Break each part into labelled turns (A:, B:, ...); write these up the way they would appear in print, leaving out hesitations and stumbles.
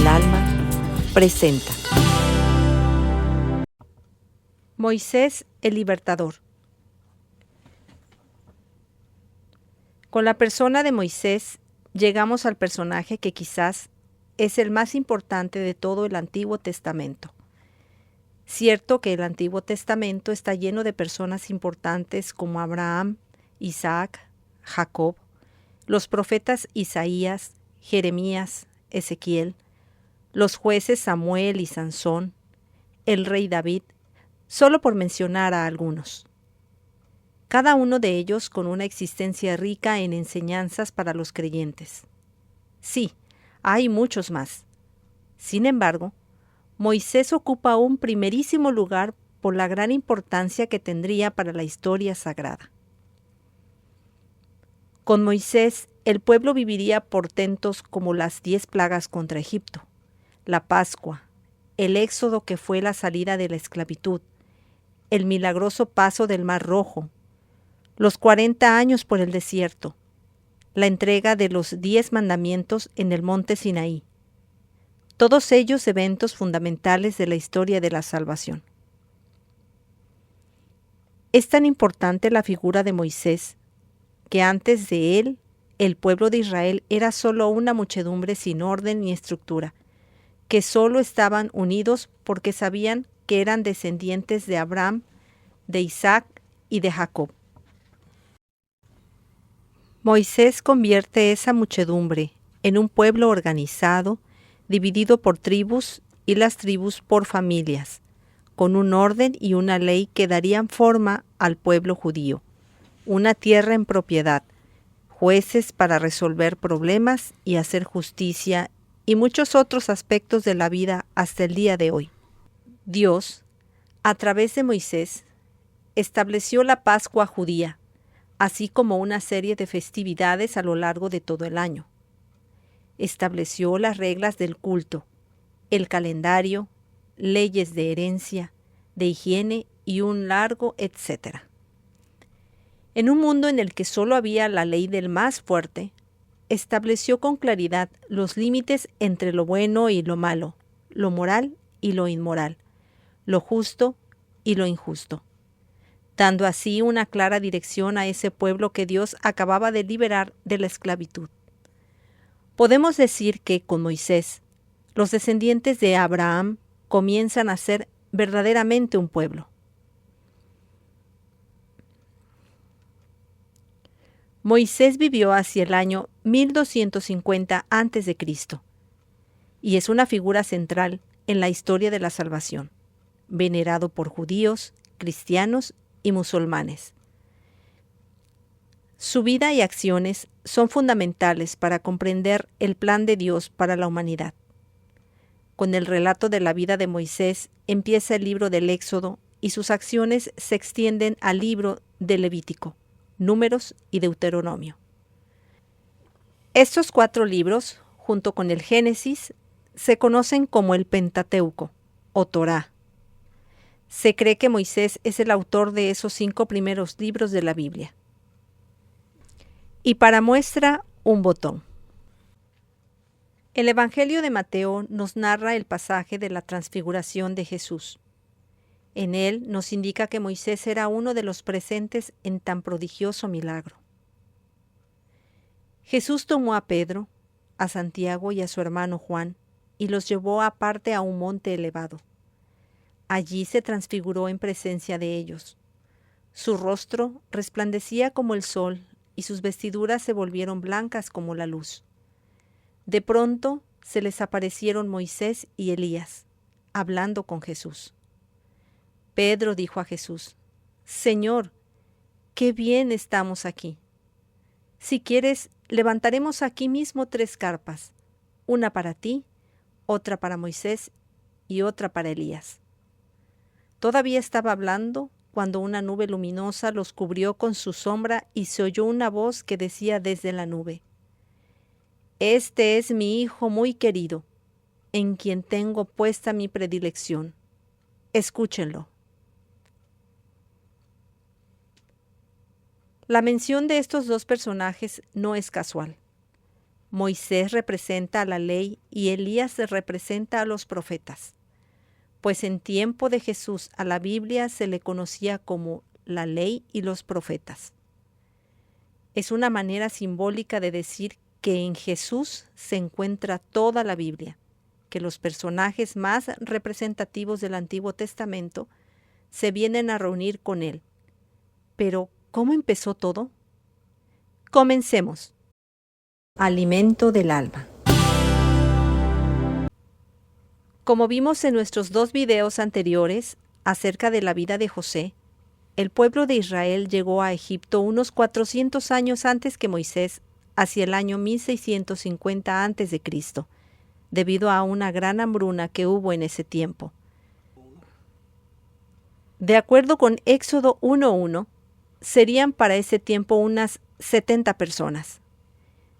A: del Alma presenta Moisés el Libertador. Con la persona de Moisés llegamos al personaje que quizás es el más importante de todo el Antiguo Testamento. Cierto que el Antiguo Testamento está lleno de personas importantes como Abraham, Isaac, Jacob, los profetas Isaías, Jeremías, Ezequiel, los jueces Samuel y Sansón, el rey David, solo por mencionar a algunos. Cada uno de ellos con una existencia rica en enseñanzas para los creyentes. Sí, hay muchos más. Sin embargo, Moisés ocupa un primerísimo lugar por la gran importancia que tendría para la historia sagrada. Con Moisés, el pueblo viviría portentos como las 10 plagas contra Egipto, la Pascua, el Éxodo que fue la salida de la esclavitud, el milagroso paso del Mar Rojo, los 40 años por el desierto, la entrega de los 10 mandamientos en el monte Sinaí. Todos ellos eventos fundamentales de la historia de la salvación. Es tan importante la figura de Moisés que antes de él, el pueblo de Israel era solo una muchedumbre sin orden ni estructura, que solo estaban unidos porque sabían que eran descendientes de Abraham, de Isaac y de Jacob. Moisés convierte esa muchedumbre en un pueblo organizado, dividido por tribus y las tribus por familias, con un orden y una ley que darían forma al pueblo judío, una tierra en propiedad, jueces para resolver problemas y hacer justicia y muchos otros aspectos de la vida hasta el día de hoy. Dios, a través de Moisés, estableció la Pascua judía, así como una serie de festividades a lo largo de todo el año. Estableció las reglas del culto, el calendario, leyes de herencia, de higiene y un largo etcétera. En un mundo en el que solo había la ley del más fuerte, estableció con claridad los límites entre lo bueno y lo malo, lo moral y lo inmoral, lo justo y lo injusto, dando así una clara dirección a ese pueblo que Dios acababa de liberar de la esclavitud. Podemos decir que con Moisés, los descendientes de Abraham comienzan a ser verdaderamente un pueblo. Moisés vivió hacia el año 1250 a.C. y es una figura central en la historia de la salvación, venerado por judíos, cristianos y musulmanes. Su vida y acciones son fundamentales para comprender el plan de Dios para la humanidad. Con el relato de la vida de Moisés empieza el libro del Éxodo y sus acciones se extienden al libro del Levítico, Números y Deuteronomio. Estos 4 libros, junto con el Génesis, se conocen como el Pentateuco o Torá. Se cree que Moisés es el autor de esos 5 primeros libros de la Biblia. Y para muestra, un botón. El Evangelio de Mateo nos narra el pasaje de la transfiguración de Jesús. En él nos indica que Moisés era uno de los presentes en tan prodigioso milagro. Jesús tomó a Pedro, a Santiago y a su hermano Juan, y los llevó aparte a un monte elevado. Allí se transfiguró en presencia de ellos. Su rostro resplandecía como el sol, y sus vestiduras se volvieron blancas como la luz. De pronto se les aparecieron Moisés y Elías, hablando con Jesús. Pedro dijo a Jesús: Señor, qué bien estamos aquí. Si quieres, levantaremos aquí mismo 3 carpas, una para ti, otra para Moisés y otra para Elías. Todavía estaba hablando cuando una nube luminosa los cubrió con su sombra y se oyó una voz que decía desde la nube: Este es mi Hijo muy querido, en quien tengo puesta mi predilección. Escúchenlo. La mención de estos 2 personajes no es casual. Moisés representa a la ley y Elías representa a los profetas, pues en tiempo de Jesús a la Biblia se le conocía como la ley y los profetas. Es una manera simbólica de decir que en Jesús se encuentra toda la Biblia, que los personajes más representativos del Antiguo Testamento se vienen a reunir con él. Pero, ¿cómo empezó todo? Comencemos. Alimento del alma. Como vimos en nuestros 2 videos anteriores acerca de la vida de José, el pueblo de Israel llegó a Egipto unos 400 años antes que Moisés, hacia el año 1650 a.C., debido a una gran hambruna que hubo en ese tiempo. De acuerdo con Éxodo 1:1, serían para ese tiempo unas 70 personas.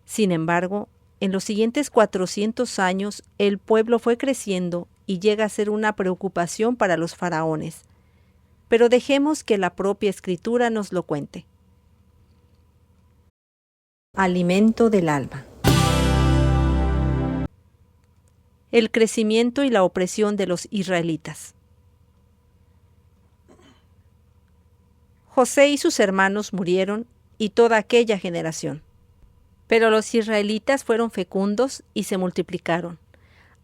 A: Sin embargo, en los siguientes 400 años, el pueblo fue creciendo y llega a ser una preocupación para los faraones. Pero dejemos que la propia Escritura nos lo cuente. Alimento del alma. El crecimiento y la opresión de los israelitas. José y sus hermanos murieron y toda aquella generación. Pero los israelitas fueron fecundos y se multiplicaron,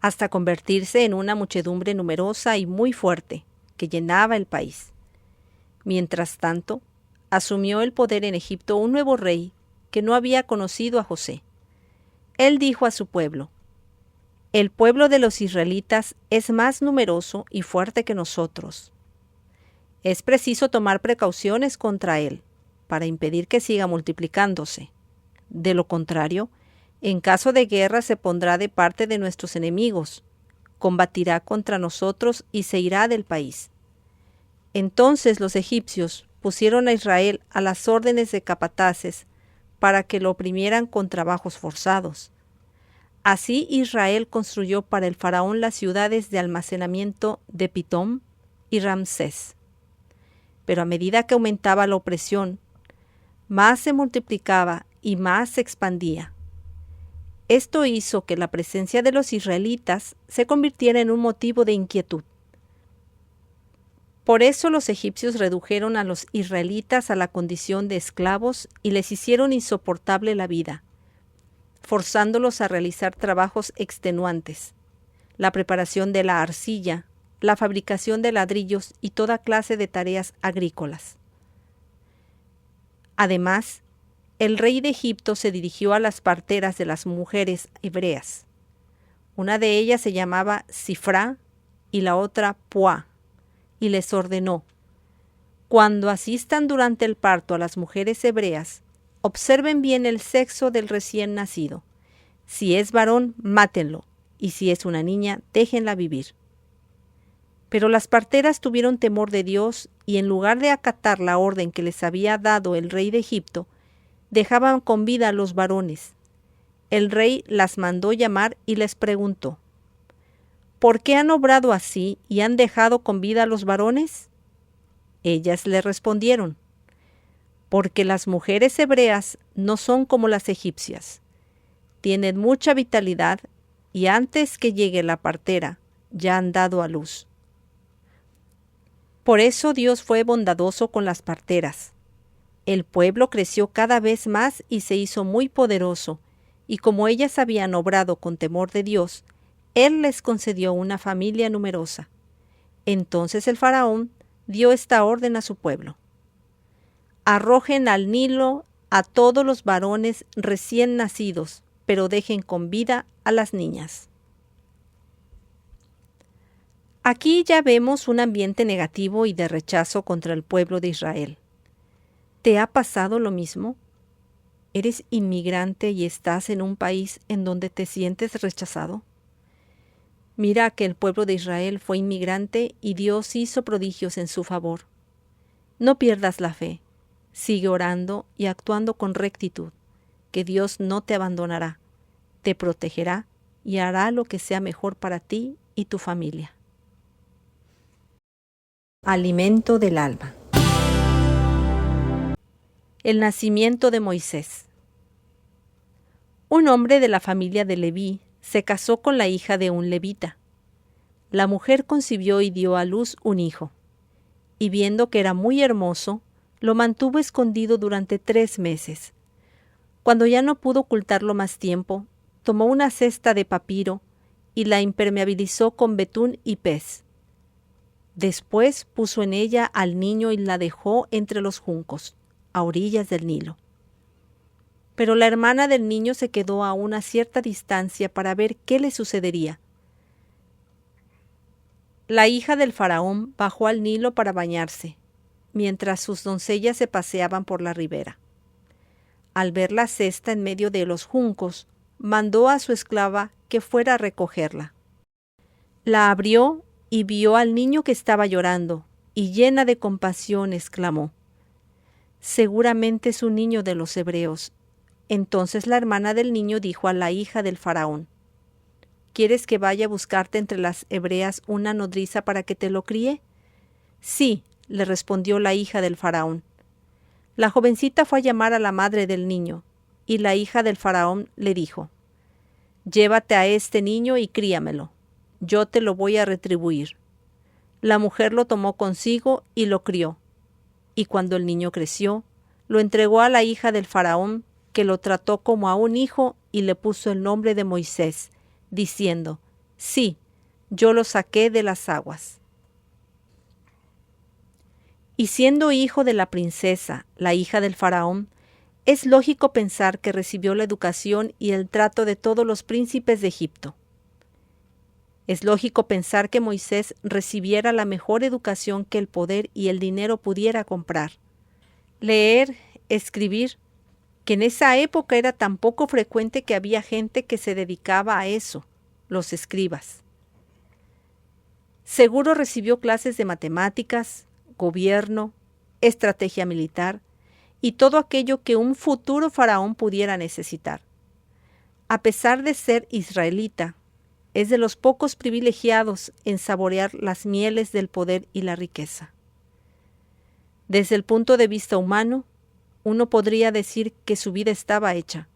A: hasta convertirse en una muchedumbre numerosa y muy fuerte, que llenaba el país. Mientras tanto, asumió el poder en Egipto un nuevo rey que no había conocido a José. Él dijo a su pueblo: «El pueblo de los israelitas es más numeroso y fuerte que nosotros. Es preciso tomar precauciones contra él, para impedir que siga multiplicándose. De lo contrario, en caso de guerra se pondrá de parte de nuestros enemigos, combatirá contra nosotros y se irá del país». Entonces los egipcios pusieron a Israel a las órdenes de capataces para que lo oprimieran con trabajos forzados. Así Israel construyó para el faraón las ciudades de almacenamiento de Pitón y Ramsés. Pero a medida que aumentaba la opresión, más se multiplicaba y más se expandía. Esto hizo que la presencia de los israelitas se convirtiera en un motivo de inquietud. Por eso los egipcios redujeron a los israelitas a la condición de esclavos y les hicieron insoportable la vida, forzándolos a realizar trabajos extenuantes, la preparación de la arcilla, la fabricación de ladrillos y toda clase de tareas agrícolas. Además, el rey de Egipto se dirigió a las parteras de las mujeres hebreas. Una de ellas se llamaba Sifrá y la otra Puá, y les ordenó: «Cuando asistan durante el parto a las mujeres hebreas, observen bien el sexo del recién nacido. Si es varón, mátenlo, y si es una niña, déjenla vivir». Pero las parteras tuvieron temor de Dios y en lugar de acatar la orden que les había dado el rey de Egipto, dejaban con vida a los varones. El rey las mandó llamar y les preguntó: «¿Por qué han obrado así y han dejado con vida a los varones?». Ellas le respondieron: «Porque las mujeres hebreas no son como las egipcias. Tienen mucha vitalidad y antes que llegue la partera ya han dado a luz». Por eso Dios fue bondadoso con las parteras. El pueblo creció cada vez más y se hizo muy poderoso, y como ellas habían obrado con temor de Dios, Él les concedió una familia numerosa. Entonces el faraón dio esta orden a su pueblo: «Arrojen al Nilo a todos los varones recién nacidos, pero dejen con vida a las niñas». Aquí ya vemos un ambiente negativo y de rechazo contra el pueblo de Israel. ¿Te ha pasado lo mismo? ¿Eres inmigrante y estás en un país en donde te sientes rechazado? Mira que el pueblo de Israel fue inmigrante y Dios hizo prodigios en su favor. No pierdas la fe. Sigue orando y actuando con rectitud, que Dios no te abandonará, te protegerá y hará lo que sea mejor para ti y tu familia. Alimento del alma. El nacimiento de Moisés. Un hombre de la familia de Leví se casó con la hija de un levita. La mujer concibió y dio a luz un hijo, y viendo que era muy hermoso, lo mantuvo escondido durante 3 meses. Cuando ya no pudo ocultarlo más tiempo, tomó una cesta de papiro y la impermeabilizó con betún y pez. Después puso en ella al niño y la dejó entre los juncos, a orillas del Nilo. Pero la hermana del niño se quedó a una cierta distancia para ver qué le sucedería. La hija del faraón bajó al Nilo para bañarse, mientras sus doncellas se paseaban por la ribera. Al ver la cesta en medio de los juncos, mandó a su esclava que fuera a recogerla. La abrió y vio al niño que estaba llorando, y llena de compasión exclamó: «Seguramente es un niño de los hebreos». Entonces la hermana del niño dijo a la hija del faraón: «¿Quieres que vaya a buscarte entre las hebreas una nodriza para que te lo críe?». «Sí», le respondió la hija del faraón. La jovencita fue a llamar a la madre del niño, y la hija del faraón le dijo: «Llévate a este niño y críamelo. Yo te lo voy a retribuir». La mujer lo tomó consigo y lo crió, y cuando el niño creció, lo entregó a la hija del faraón, que lo trató como a un hijo y le puso el nombre de Moisés, diciendo: «Sí, yo lo saqué de las aguas». Y siendo hijo de la princesa, la hija del faraón, es lógico pensar que recibió la educación y el trato de todos los príncipes de Egipto. Es lógico pensar que Moisés recibiera la mejor educación que el poder y el dinero pudiera comprar. Leer, escribir, que en esa época era tan poco frecuente que había gente que se dedicaba a eso, los escribas. Seguro recibió clases de matemáticas, gobierno, estrategia militar y todo aquello que un futuro faraón pudiera necesitar. A pesar de ser israelita, es de los pocos privilegiados en saborear las mieles del poder y la riqueza. Desde el punto de vista humano, uno podría decir que su vida estaba hecha,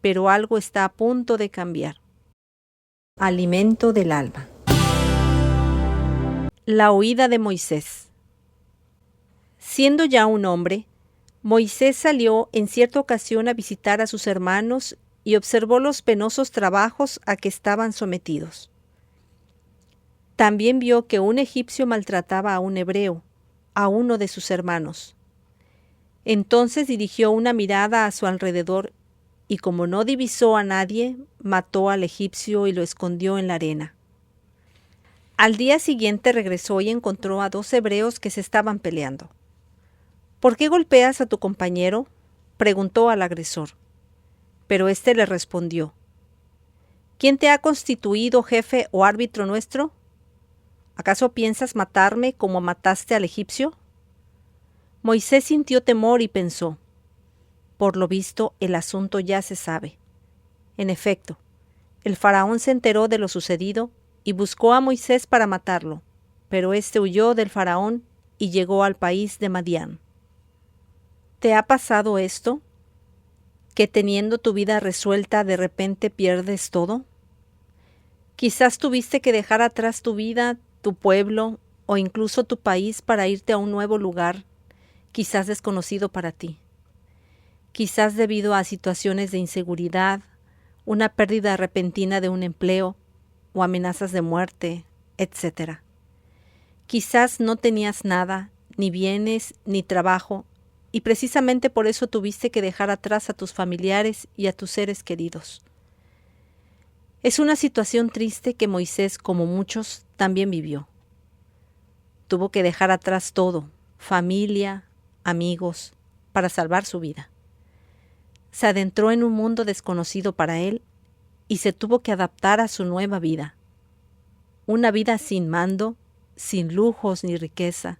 A: pero algo está a punto de cambiar. Alimento del alma. La huida de Moisés. Siendo ya un hombre, Moisés salió en cierta ocasión a visitar a sus hermanos y observó los penosos trabajos a que estaban sometidos. También vio que un egipcio maltrataba a un hebreo, a uno de sus hermanos. Entonces dirigió una mirada a su alrededor y, como no divisó a nadie, mató al egipcio y lo escondió en la arena. Al día siguiente regresó y encontró a 2 hebreos que se estaban peleando. «¿Por qué golpeas a tu compañero?», preguntó al agresor. Pero éste le respondió: «¿Quién te ha constituido jefe o árbitro nuestro? ¿Acaso piensas matarme como mataste al egipcio?». Moisés sintió temor y pensó: «Por lo visto, el asunto ya se sabe». En efecto, el faraón se enteró de lo sucedido y buscó a Moisés para matarlo, pero éste huyó del faraón y llegó al país de Madián. ¿Te ha pasado esto? ¿Que teniendo tu vida resuelta de repente pierdes todo? Quizás tuviste que dejar atrás tu vida, tu pueblo o incluso tu país para irte a un nuevo lugar, quizás desconocido para ti. Quizás debido a situaciones de inseguridad, una pérdida repentina de un empleo o amenazas de muerte, etc. Quizás no tenías nada, ni bienes, ni trabajo, y precisamente por eso tuviste que dejar atrás a tus familiares y a tus seres queridos. Es una situación triste que Moisés, como muchos, también vivió. Tuvo que dejar atrás todo, familia, amigos, para salvar su vida. Se adentró en un mundo desconocido para él y se tuvo que adaptar a su nueva vida. Una vida sin mando, sin lujos ni riqueza,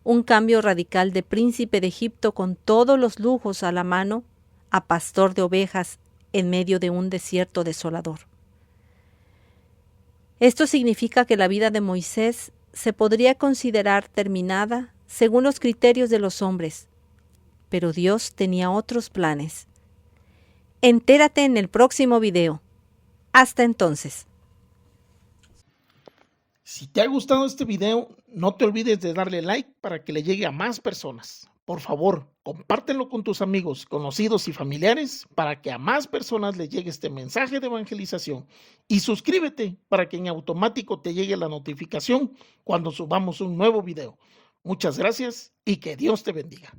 A: un cambio radical de príncipe de Egipto con todos los lujos a la mano a pastor de ovejas en medio de un desierto desolador. Esto significa que la vida de Moisés se podría considerar terminada según los criterios de los hombres, pero Dios tenía otros planes. Entérate en el próximo video. Hasta entonces.
B: Si te ha gustado este video, no te olvides de darle like para que le llegue a más personas. Por favor, compártelo con tus amigos, conocidos y familiares para que a más personas les llegue este mensaje de evangelización. Y suscríbete para que en automático te llegue la notificación cuando subamos un nuevo video. Muchas gracias y que Dios te bendiga.